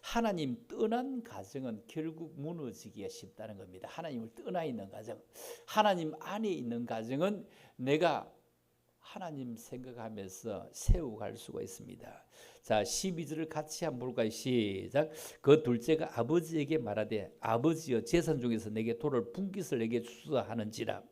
하나님 떠난 가정은 결국 무너지기가 쉽다는 겁니다. 하나님을 떠나 있는 가정, 하나님 안에 있는 가정은 내가 하나님 생각하면서 세워갈 수가 있습니다. 자, 12절을 같이 한번 볼까요? 시작. 그 둘째가 아버지에게 말하되 아버지여 재산 중에서 내게 돌을 분깃을 내게 주소서 하는지라.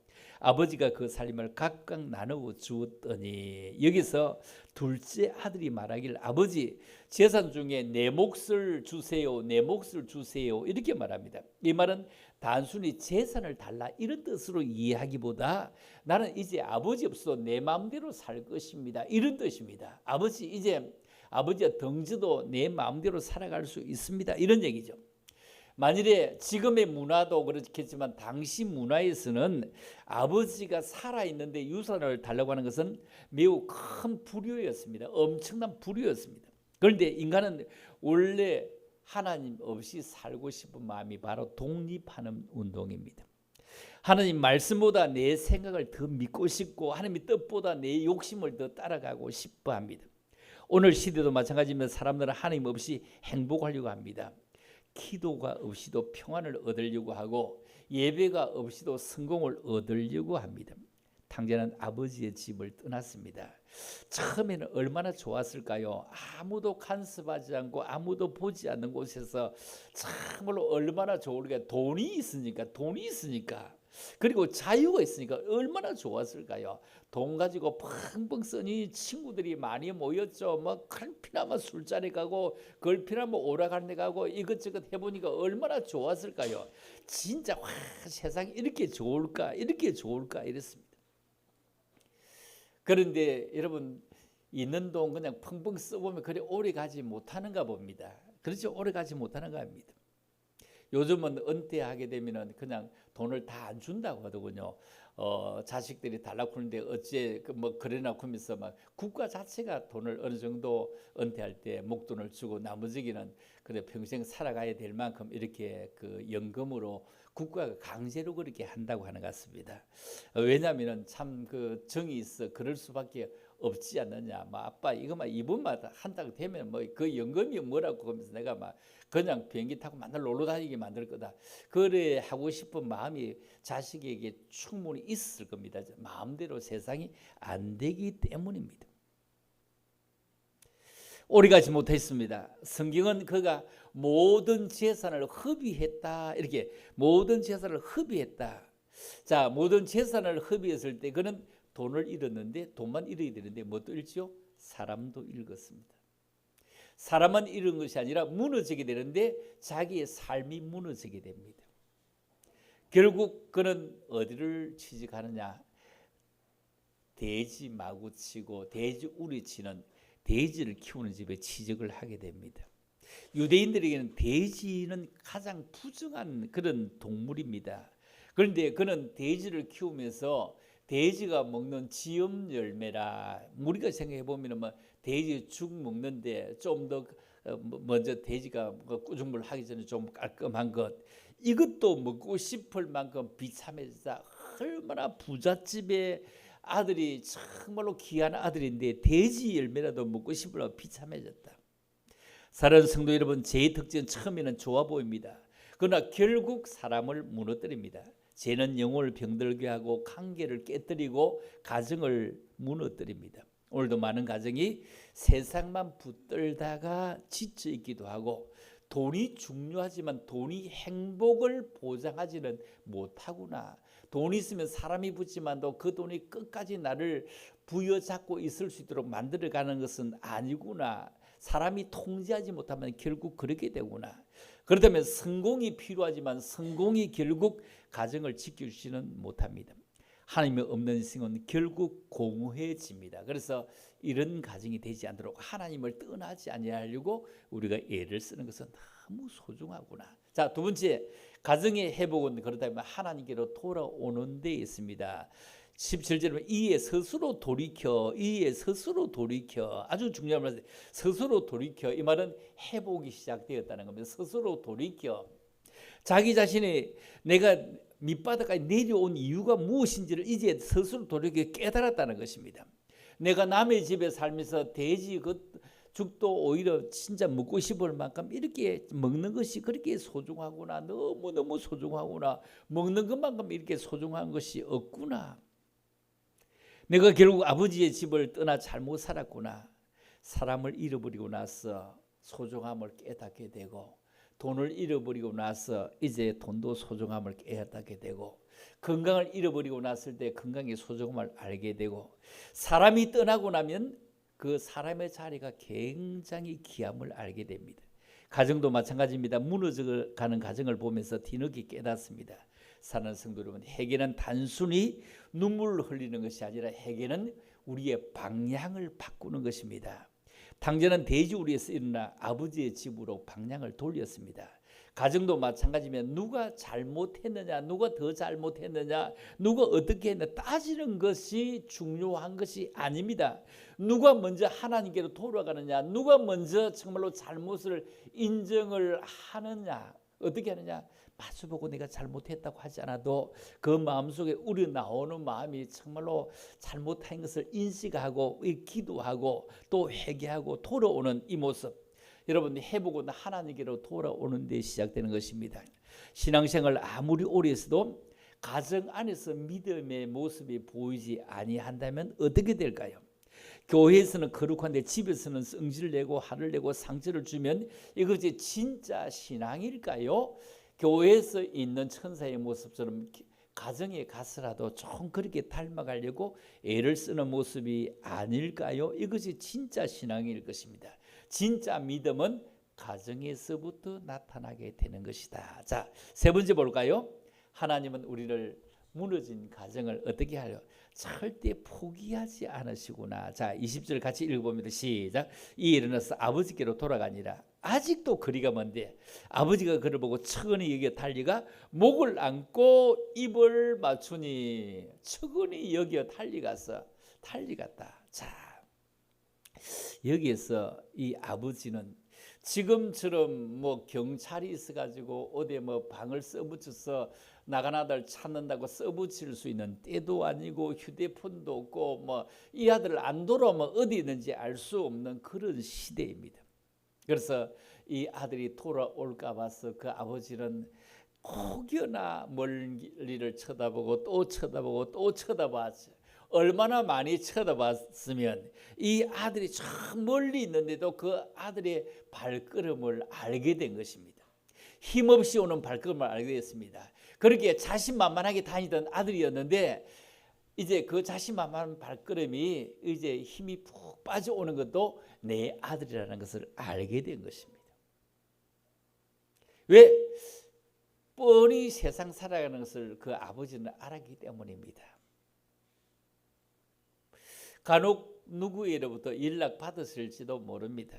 아버지가 그 살림을 각각 나누어 주었더니, 여기서 둘째 아들이 말하길 아버지 재산 중에 내 몫을 주세요, 내 몫을 주세요, 이렇게 말합니다. 이 말은 단순히 재산을 달라 이런 뜻으로 이해하기보다 나는 이제 아버지 없어 내 마음대로 살 것입니다, 이런 뜻입니다. 아버지 이제 아버지의 덩저도 내 마음대로 살아갈 수 있습니다, 이런 얘기죠. 만일에 지금의 문화도 그렇겠지만 당시 문화에서는 아버지가 살아있는데 유산을 달라고 하는 것은 매우 큰 불효였습니다. 엄청난 불효였습니다. 그런데 인간은 원래 하나님 없이 살고 싶은 마음이 바로 독립하는 운동입니다. 하나님 말씀보다 내 생각을 더 믿고 싶고 하나님의 뜻보다 내 욕심을 더 따라가고 싶어 합니다. 오늘 시대도 마찬가지입니다. 사람들은 하나님 없이 행복하려고 합니다. 기도가 없이도 평안을 얻으려고 하고 예배가 없이도 성공을 얻으려고 합니다. 탕자는 아버지의 집을 떠났습니다. 처음에는 얼마나 좋았을까요? 아무도 간섭하지 않고 아무도 보지 않는 곳에서 참으로 얼마나 좋을까요? 돈이 있으니까 그리고 자유가 있으니까 얼마나 좋았을까요? 돈 가지고 펑펑 쓰니 친구들이 많이 모였죠. 뭐 칼피나마 술자리 가고 걸피나마 오락할 데 가고 이것저것 해보니까 얼마나 좋았을까요? 진짜 와, 세상이 이렇게 좋을까 이랬습니다. 그런데 여러분 있는 돈 그냥 펑펑 써보면 그래 오래 가지 못하는가 봅니다. 그렇죠? 오래 가지 못하는가 합니다. 요즘은 은퇴하게 되면은 그냥 돈을 다 안 준다고 하더군요. 자식들이 달라고 하는데 어째 뭐 그래나 하면서 막 국가 자체가 돈을 어느 정도 은퇴할 때 목돈을 주고 나머지는 그래 평생 살아가야 될 만큼 이렇게 그 연금으로 국가가 강제로 그렇게 한다고 하는 것 같습니다. 왜냐하면은 참 그 정이 있어 그럴 수밖에 없지 않느냐. 뭐 아빠 이거만 이번만 한다고 되면 뭐 그 연금이 뭐라고 하면서 내가 막 그냥 비행기 타고 맨날 놀러 다니게 만들 거다. 그래 하고 싶은 마음이 자식에게 충분히 있을 겁니다. 마음대로 세상이 안 되기 때문입니다. 오래가지 못했습니다. 성경은 그가 모든 재산을 허비했다. 이렇게 모든 재산을 허비했다. 자, 모든 재산을 허비했을 때 그는 돈을 잃었는데 돈만 잃어야 되는데 뭣도 잃죠? 사람도 잃었습니다. 사람만 잃은 것이 아니라 무너지게 되는데 자기의 삶이 무너지게 됩니다. 결국 그는 어디를 취직하느냐? 돼지 마구 치고 돼지 우리 치는 돼지를 키우는 집에 취직을 하게 됩니다. 유대인들에게는 돼지는 가장 부정한 그런 동물입니다. 그런데 그는 돼지를 키우면서 돼지가 먹는 지엄 열매라, 우리가 생각해 보면 뭐 돼지 죽 먹는데 좀 더 먼저 돼지가 꾸중물 하기 전에 좀 깔끔한 것, 이것도 먹고 싶을 만큼 비참해지다. 얼마나 부잣집의 아들이 정말로 귀한 아들인데 돼지 열매라도 먹고 싶을 만큼 비참해졌다. 사랑하는 성도 여러분, 죄의 특징은 처음에는 좋아 보입니다. 그러나 결국 사람을 무너뜨립니다. 죄는 영혼을 병들게 하고 관계를 깨뜨리고 가정을 무너뜨립니다. 오늘도 많은 가정이 세상만 붙들다가 지쳐 있기도 하고 돈이 중요하지만 돈이 행복을 보장하지는 못하구나. 돈이 있으면 사람이 붙지만도 그 돈이 끝까지 나를 부여잡고 있을 수 있도록 만들어가는 것은 아니구나. 사람이 통제하지 못하면 결국 그렇게 되구나. 그렇다면 성공이 필요하지만 성공이 결국 가정을 지켜주지는 못합니다. 하나님이 없는 인생은 결국 공허해집니다. 그래서 이런 가정이 되지 않도록 하나님을 떠나지 아니하려고 우리가 애를 쓰는 것은 너무 소중하구나. 자, 두 번째, 가정의 회복은 그렇다면 하나님께로 돌아오는 데 있습니다. 17절에 이에 스스로 돌이켜, 아주 중요한 말이에요. 스스로 돌이켜. 이 말은 회복이 시작되었다는 겁니다. 스스로 돌이켜. 자기 자신이 내가 밑바닥까지 내려온 이유가 무엇인지를 이제 스스로 돌이켜 깨달았다는 것입니다. 내가 남의 집에 살면서 돼지 죽도 오히려 진짜 먹고 싶을 만큼 이렇게 먹는 것이 그렇게 소중하구나. 너무너무 소중하구나. 먹는 것만큼 이렇게 소중한 것이 없구나. 내가 결국 아버지의 집을 떠나 잘못 살았구나. 사람을 잃어버리고 나서 소중함을 깨닫게 되고, 돈을 잃어버리고 나서 이제 돈도 소중함을 깨닫게 되고, 건강을 잃어버리고 났을 때 건강의 소중함을 알게 되고, 사람이 떠나고 나면 그 사람의 자리가 굉장히 귀함을 알게 됩니다. 가정도 마찬가지입니다. 무너져가는 가정을 보면서 뒤늦게 깨닫습니다. 사랑하는 성도 여러분, 회개는 단순히 눈물을 흘리는 것이 아니라 회개는 우리의 방향을 바꾸는 것입니다. 당전은 돼지우리에서 일어나 아버지의 집으로 방향을 돌렸습니다. 가정도 마찬가지면 누가 잘못했느냐, 누가 더 잘못했느냐, 누가 어떻게 했느냐 따지는 것이 중요한 것이 아닙니다. 누가 먼저 하나님께로 돌아가느냐, 누가 먼저 정말로 잘못을 인정을 하느냐, 어떻게 하느냐, 마주보고 내가 잘못했다고 하지 않아도 그 마음속에 우러나오는 마음이 정말로 잘못한 것을 인식하고 기도하고 또 회개하고 돌아오는 이 모습, 여러분이 해보고 하나님께로 돌아오는 데 시작되는 것입니다. 신앙생활 아무리 오래 했어도 가정 안에서 믿음의 모습이 보이지 아니한다면 어떻게 될까요? 교회에서는 거룩한데 집에서는 성질을 내고 화를 내고 상처를 주면 이것이 진짜 신앙일까요? 교회에서 있는 천사의 모습처럼 가정에 가서라도 좀 그렇게 닮아가려고 애를 쓰는 모습이 아닐까요? 이것이 진짜 신앙일 것입니다. 진짜 믿음은 가정에서부터 나타나게 되는 것이다. 자, 세 번째 볼까요? 하나님은 우리를 무너진 가정을 어떻게 하려? 절대 포기하지 않으시구나. 자, 20절 같이 읽어봅니다. 시작. 이 일어나서 아버지께로 돌아가니라. 아직도 거리가 먼데 아버지가 그를 보고 측은히 여겨 달리가 목을 안고 입을 맞추니, 측은히 여겨 달리갔다. 자, 여기에서 이 아버지는 지금처럼 뭐 경찰이 있어가지고 어디 뭐 방을 써붙여서 나간 아들 찾는다고 써붙일 수 있는 때도 아니고 휴대폰도 없고 뭐 이 아들 안 돌아오면 어디 있는지 알 수 없는 그런 시대입니다. 그래서 이 아들이 돌아올까 봐서 그 아버지는 혹여나 멀리를 쳐다보고 또 쳐다보고 또 쳐다봤어요. 얼마나 많이 쳐다봤으면 이 아들이 저 멀리 있는데도 그 아들의 발걸음을 알게 된 것입니다. 힘없이 오는 발걸음을 알게 됐습니다. 그렇게 자신만만하게 다니던 아들이었는데 이제 그 자신만만한 발걸음이 이제 힘이 푹 빠져오는 것도 내 아들이라는 것을 알게 된 것입니다. 왜? 뻔히 세상 살아가는 것을 그 아버지는 알았기 때문입니다. 간혹 누구에게로부터 연락 받으실지도 모릅니다.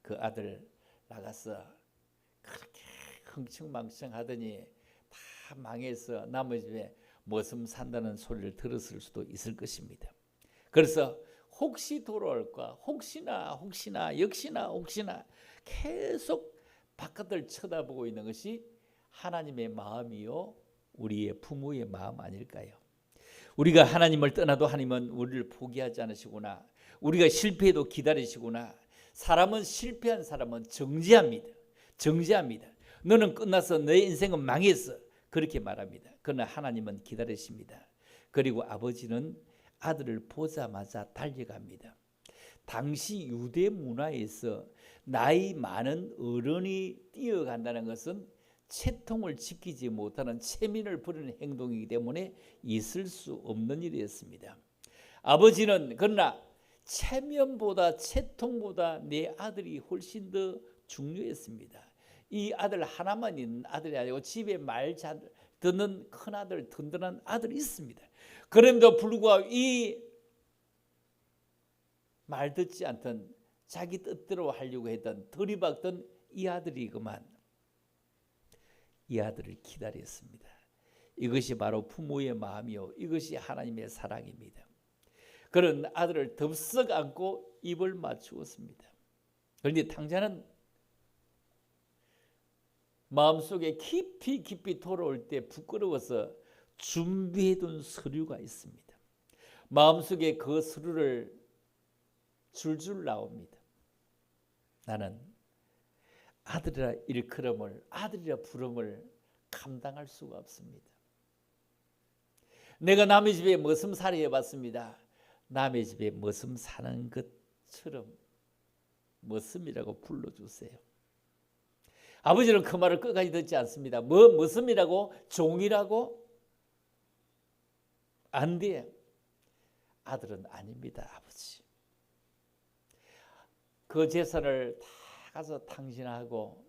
그 아들 나가서 그렇게 흥청망청하더니 다 망해서 남의 집에 머슴 산다는 소리를 들었을 수도 있을 것입니다. 그래서 혹시 돌아올까, 혹시나 역시나 계속 바깥을 쳐다보고 있는 것이 하나님의 마음이요, 우리의 부모의 마음 아닐까요? 우리가 하나님을 떠나도 하나님은 우리를 포기하지 않으시구나. 우리가 실패해도 기다리시구나. 사람은 실패한 사람은 정지합니다. 너는 끝났어. 너의 인생은 망했어. 그렇게 말합니다. 그러나 하나님은 기다리십니다. 그리고 아버지는 아들을 보자마자 달려갑니다. 당시 유대 문화에서 나이 많은 어른이 뛰어간다는 것은 채통을 지키지 못하는 체면을 부리는 행동이기 때문에 있을 수 없는 일이었습니다. 아버지는 그러나 체면보다 채통보다 내 아들이 훨씬 더 중요했습니다. 이 아들 하나만 있는 아들이 아니고 집에 말 잘 듣는 큰아들, 든든한 아들이 있습니다. 그럼에도 불구하고 이 말 듣지 않던 자기 뜻대로 하려고 했던 들이박던 이 아들이 그만 이 아들을 기다렸습니다. 이것이 바로 부모의 마음이요, 이것이 하나님의 사랑입니다. 그런 아들을 덥석 안고 입을 맞추었습니다. 그런데 당자는 마음속에 깊이 돌아올 때 부끄러워서 준비해둔 서류가 있습니다. 마음속에 그 서류를 줄줄 나옵니다. 나는 아들이라 일컬음을, 아들이라 부름을 감당할 수가 없습니다. 내가 남의 집에 머슴살이 해봤습니다. 남의 집에 머슴 사는 것처럼 머슴이라고 불러주세요. 아버지는 그 말을 끝까지 듣지 않습니다. 머슴이라고? 종이라고? 안 돼. 아들은 아닙니다. 아버지. 그 재산을 다 가서 탕진하고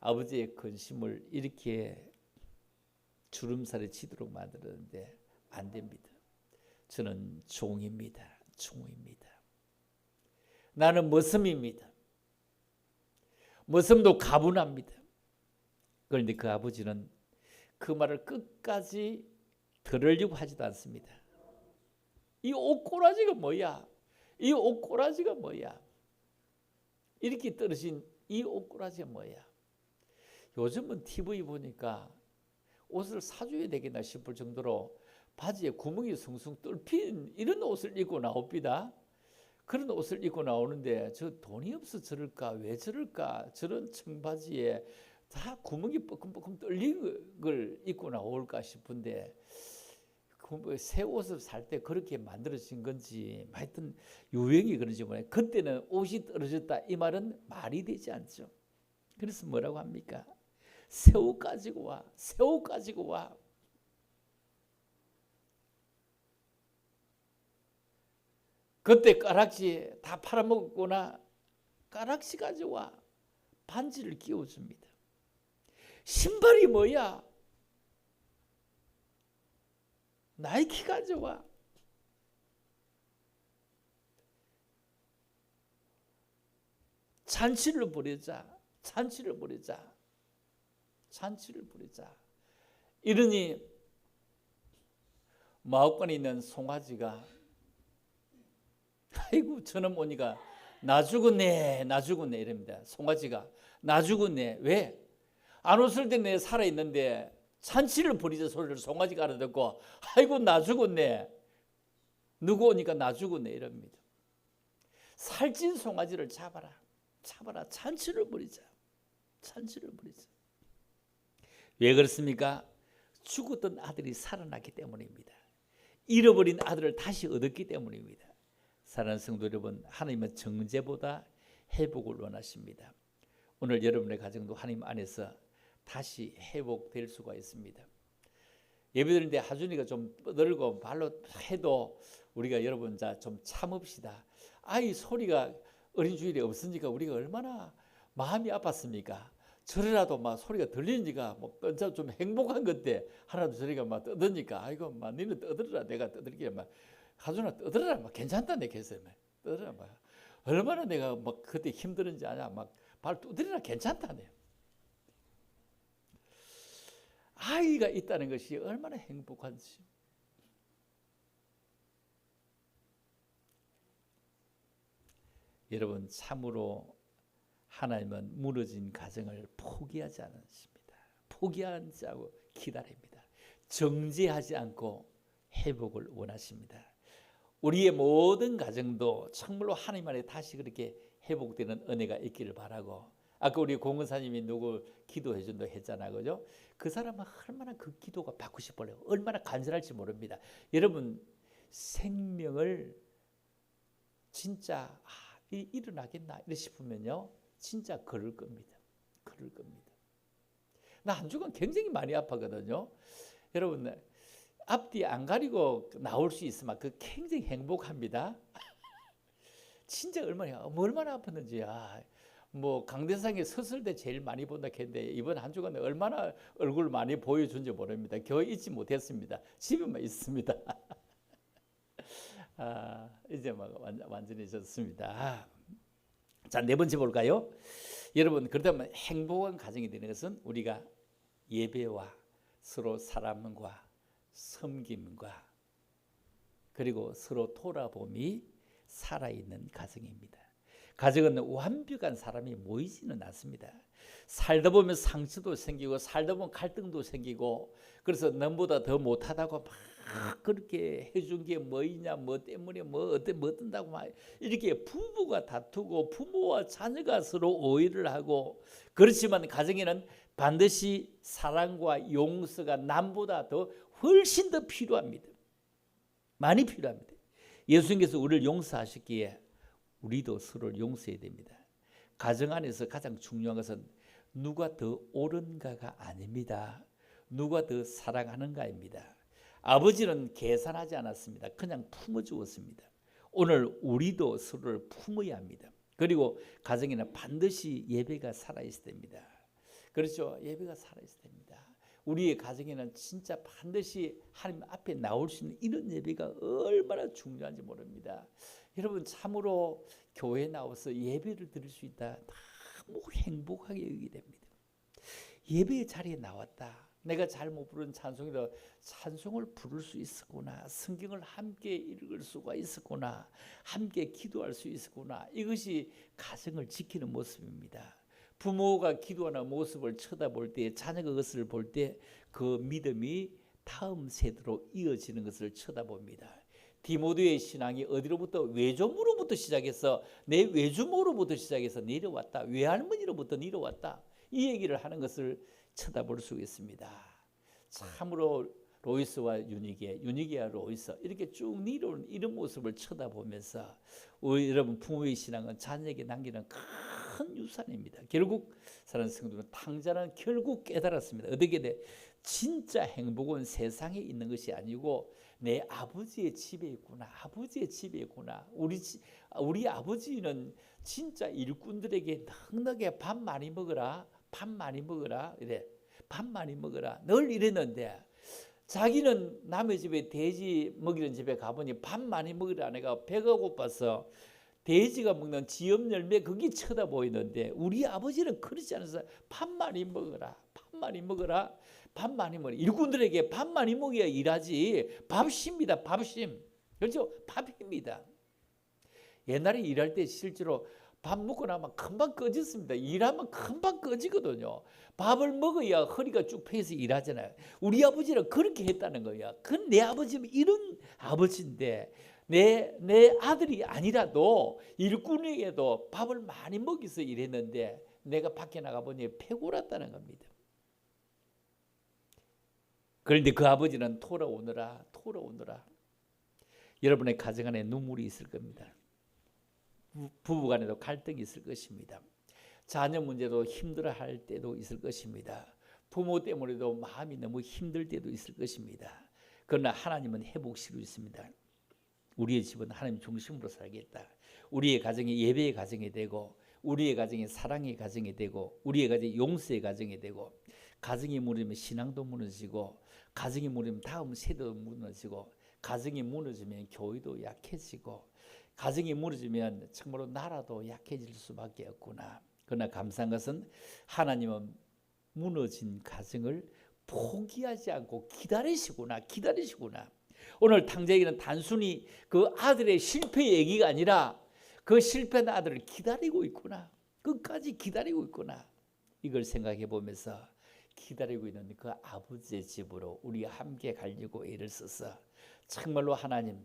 아버지의 근심을 이렇게 주름살에 치도록 만들었는데 안 됩니다. 저는 종입니다. 종입니다. 나는 머슴입니다. 머슴도 가분합니다. 그런데 그 아버지는 그 말을 끝까지 들으려고 하지도 않습니다. 이 옷꼬라지가 뭐야? 이 옷꼬라지가 뭐야? 이렇게 떨어진 이 옷꼬라지가 뭐야? 요즘은 TV 보니까 옷을 사줘야 되겠나 싶을 정도로 바지에 구멍이 숭숭 뚫힌 이런 옷을 입고 나옵니다. 그런 옷을 입고 나오는데 저 돈이 없어 저럴까? 왜 저럴까? 저런 청바지에 다 구멍이 뻐끔뻐끔 뚫린 걸 입고 나올까 싶은데 새 옷을 살 때 그렇게 만들어진 건지 하여튼 유행이 그런지 모르겠어요. 그때는 옷이 떨어졌다 이 말은 말이 되지 않죠. 그래서 뭐라고 합니까? 새 옷 가지고 와. 새 옷 가지고 와. 그때 가락지 다 팔아먹거나 가락지 가져와. 반지를 끼워줍니다. 신발이 뭐야? 나이키 가져와. 잔치를 벌이자. 잔치를 벌이자. 잔치를 벌이자. 이러니 마을관에 있는 송아지가 아이고 저놈 오니까 나 죽었네 나 죽었네 이럽니다. 송아지가 나 죽었네. 왜? 안 웃을 때 내 살아있는데 잔치를 벌이자 소리를 송아지가 알아듣고 아이고 나 죽었네. 누구 오니까 나 죽었네 이럽니다. 살찐 송아지를 잡아라. 잡아라. 잔치를 벌이자. 잔치를 벌이자. 왜 그렇습니까? 죽었던 아들이 살아났기 때문입니다. 잃어버린 아들을 다시 얻었기 때문입니다. 사랑하는 성도 여러분, 하나님은 정죄보다 회복을 원하십니다. 오늘 여러분의 가정도 하나님 안에서 다시 회복될 수가 있습니다. 예배드리는데 하준이가 좀 떠들고 발로 해도 우리가 여러분 좀 참읍시다. 아이 소리가 어린 주일에 없으니까 우리가 얼마나 마음이 아팠습니까? 저래라도 막 소리가 들리니까 뭐 좀 행복한 건데 하나도 저리가 막 떠드니까 아이고 막 너는 떠들어라 내가 떠들게 막 하준아 떠들어라 막 괜찮다 내가 했어요. 떠들어라 막 얼마나 내가 막 그때 힘들은지 아냐 막 발 두드리라 괜찮다네. 아이가 있다는 것이 얼마나 행복한지. 여러분 참으로 하나님은 무너진 가정을 포기하지 않으십니다. 포기하지 않고 기다립니다. 정죄하지 않고 회복을 원하십니다. 우리의 모든 가정도 정말로 하나님 안에 다시 그렇게 회복되는 은혜가 있기를 바라고, 아까 우리 공은사님이 누구 기도해 준다고 했잖아, 그죠? 그 사람은 얼마나 그 기도가 받고 싶어요. 얼마나 간절할지 모릅니다. 여러분 생명을 진짜 일어나겠나 이래 싶으면요 진짜 걸을 겁니다. 걸을 겁니다. 나 한 주간 굉장히 많이 아팠거든요. 여러분 앞뒤 안 가리고 나올 수 있으면 그 굉장히 행복합니다. 진짜 얼마나 아팠는지. 뭐 강대상에 서슬 때 제일 많이 본다 했는데 이번 한 주간 얼마나 얼굴 많이 보여준지 모릅니다. 겨우 잊지 못했습니다. 집에만 있습니다. 이제 막 완전히 졌습니다. 자, 네 번째 볼까요? 여러분 그렇다면 행복한 가정이 되는 것은 우리가 예배와 서로 사랑과 섬김과 그리고 서로 돌아봄이 살아있는 가정입니다. 가정은 완벽한 사람이 모이지는 않습니다. 살다 보면 상처도 생기고 살다 보면 갈등도 생기고 그래서 남보다 더 못하다고 막 그렇게 해준 게 뭐이냐 뭐 때문에 뭐 어떤다고 막 이렇게 부부가 다투고 부모와 자녀가 서로 오해를 하고 그렇지만 가정에는 반드시 사랑과 용서가 남보다 더 훨씬 더 필요합니다. 많이 필요합니다. 예수님께서 우리를 용서하셨기에 우리도 서로를 용서해야 됩니다. 가정 안에서 가장 중요한 것은 누가 더 옳은가가 아닙니다. 누가 더 사랑하는가입니다. 아버지는 계산하지 않았습니다. 그냥 품어주었습니다. 오늘 우리도 서로를 품어야 합니다. 그리고 가정에는 반드시 예배가 살아있어야 됩니다. 그렇죠? 예배가 살아있어야 됩니다. 우리의 가정에는 진짜 반드시 하나님 앞에 나올 수 있는 이런 예배가 얼마나 중요한지 모릅니다. 여러분 참으로 교회에 나와서 예배를 드릴 수 있다. 너무 행복하게 여기게 됩니다. 예배의 자리에 나왔다. 내가 잘 못 부르는 찬송이라 찬송을 부를 수 있었구나. 성경을 함께 읽을 수가 있었구나. 함께 기도할 수 있었구나. 이것이 가정을 지키는 모습입니다. 부모가 기도하는 모습을 쳐다볼 때 자녀가 그것을 볼 때 그 믿음이 다음 세대로 이어지는 것을 쳐다봅니다. 디모데의 신앙이 어디로부터 외조모로부터 시작해서 내 외주모로부터 시작해서 내려왔다. 외할머니로부터 내려왔다. 이 얘기를 하는 것을 쳐다볼 수 있습니다. 참으로 로이스와 유니게와 로이스 이렇게 쭉 내려오는 이런 모습을 쳐다보면서 여러분 부모의 신앙은 자녀에게 남기는 큰 유산입니다. 결국 사랑하는 성도는 탕자는 결국 깨달았습니다. 어떻게 돼? 진짜 행복은 세상에 있는 것이 아니고 내 아버지의 집에 있구나. 아버지의 집에 있구나. 우리 아버지는 진짜 일꾼들에게 넉넉하게 밥 많이 먹어라. 밥 많이 먹어라. 이래. 밥 많이 먹어라. 늘 이랬는데 자기는 남의 집에 돼지 먹이는 집에 가보니 밥 많이 먹으라. 내가 배가 고파서 돼지가 먹는 지엽 열매 그게 쳐다보이는데 우리 아버지는 그렇지 않아서 밥 많이 먹어라. 밥 많이 먹어라. 밥 많이 먹어라. 일꾼들에게 밥 많이 먹여야 일하지. 밥심입니다. 밥심. 그렇죠? 밥입니다. 옛날에 일할 때 실제로 밥 먹고 나면 금방 꺼졌습니다. 일하면 금방 꺼지거든요. 밥을 먹어야 허리가 쭉 펴서 일하잖아요. 우리 아버지는 그렇게 했다는 거야. 내 아버지는 이런 아버지인데 내 아들이 아니라도 일꾼에게도 밥을 많이 먹여서 일했는데 내가 밖에 나가보니 패골았다는 겁니다. 그런데 그 아버지는 돌아오느라 여러분의 가정 안에 눈물이 있을 겁니다. 부부간에도 갈등이 있을 것입니다. 자녀 문제도 힘들어할 때도 있을 것입니다. 부모 때문에도 마음이 너무 힘들 때도 있을 것입니다. 그러나 하나님은 회복시키고 있습니다. 우리의 집은 하나님 중심으로 살겠다. 우리의 가정이 예배의 가정이 되고 우리의 가정이 사랑의 가정이 되고 우리의 가정이 용서의 가정이 되고 가정이 무너지면 신앙도 무너지고 가정이 무너지면 다음 세대도 무너지고 가정이 무너지면 교회도 약해지고 가정이 무너지면 정말로 나라도 약해질 수밖에 없구나. 그러나 감사한 것은 하나님은 무너진 가정을 포기하지 않고 기다리시구나. 오늘 탕자에게는 단순히 그 아들의 실패 얘기가 아니라 그 실패한 아들을 기다리고 있구나. 끝까지 기다리고 있구나. 이걸 생각해 보면서 기다리고 있는 그 아버지의 집으로 우리가 함께 가려고 애를 써서 정말로 하나님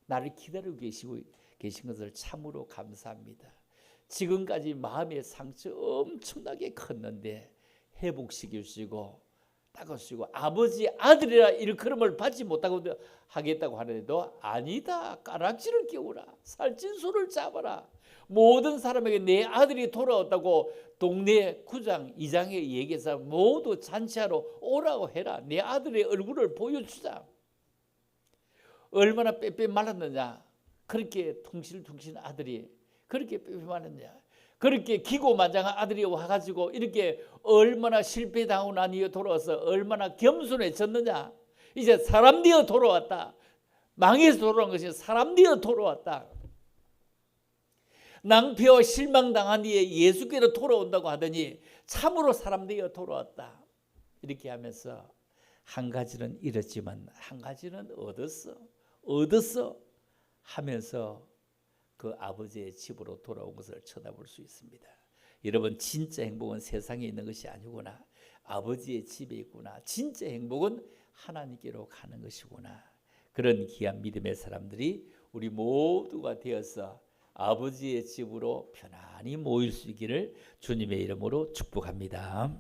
나를 기다리고 계신 것을 참으로 감사합니다. 지금까지 마음의 상처 엄청나게 컸는데 회복시키시고 닦으시고 아버지 아들이라 일컬음을 받지 못하고 하겠다고 하는데도 아니다. 가락지를 끼우라. 살찐소를 잡아라. 모든 사람에게 내 아들이 돌아왔다고 동네 구장 이장에 얘기해서 모두 잔치하러 오라고 해라. 내 아들의 얼굴을 보여주자. 얼마나 빼빼 말랐느냐. 그렇게 퉁실퉁실 아들이 그렇게 빼빼 말랐느냐. 그렇게 기고만장한 아들이 와가지고 이렇게 얼마나 실패당하고 난 이후에 돌아와서 얼마나 겸손해졌느냐. 이제 사람 되어 돌아왔다. 망해서 돌아온 것이 사람 되어 돌아왔다. 낭패와 실망당한 뒤에 예수께로 돌아온다고 하더니 참으로 사람 되어 돌아왔다. 이렇게 하면서 한 가지는 잃었지만 한 가지는 얻었어 하면서 그 아버지의 집으로 돌아온 것을 쳐다볼 수 있습니다. 여러분, 진짜 행복은 세상에 있는 것이 아니구나. 아버지의 집에 있구나. 진짜 행복은 하나님께로 가는 것이구나. 그런 귀한 믿음의 사람들이 우리 모두가 되어서 아버지의 집으로 편안히 모일 수 있기를 주님의 이름으로 축복합니다.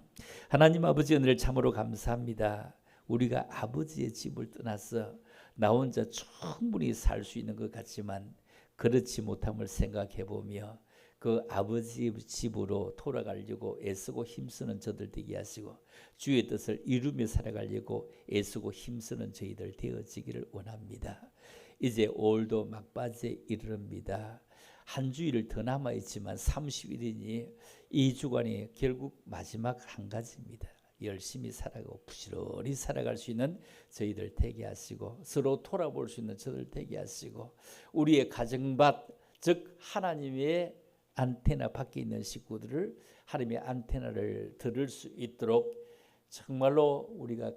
하나님 아버지, 오늘 참으로 감사합니다. 우리가 아버지의 집을 떠나서 나 혼자 충분히 살 수 있는 것 같지만 그렇지 못함을 생각해 보며 그 아버지 집으로 돌아가려고 애쓰고 힘쓰는 저들 되게 하시고 주의 뜻을 이루며 살아가려고 애쓰고 힘쓰는 저희들 되어지기를 원합니다. 이제 5월도 막바지에 이르릅니다. 한 주일을 더 남아있지만 30일이니 이 주간이 결국 마지막 한 가지입니다. 열심히 살아가고 부지런히 살아갈 수 있는 저희들 되게 하시고 서로 돌아볼 수 있는 저들 되게 하시고 우리의 가정밭 즉 하나님의 안테나 밖에 있는 식구들을 하나님의 안테나를 들을 수 있도록 정말로 우리가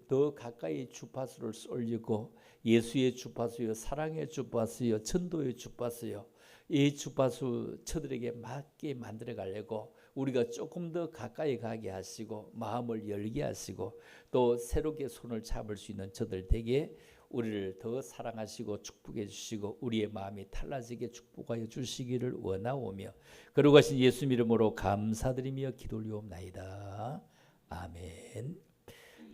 더 가까이 주파수를 쏠리고 예수의 주파수요, 사랑의 주파수요, 전도의 주파수요, 이 주파수 저들에게 맞게 만들어 가려고 우리가 조금 더 가까이 가게 하시고 마음을 열게 하시고 또 새롭게 손을 잡을 수 있는 저들 되게 우리를 더 사랑하시고 축복해 주시고 우리의 마음이 달라지게 축복하여 주시기를 원하오며 거룩하신 예수 이름으로 감사드리며 기도 올리옵나이다. 아멘.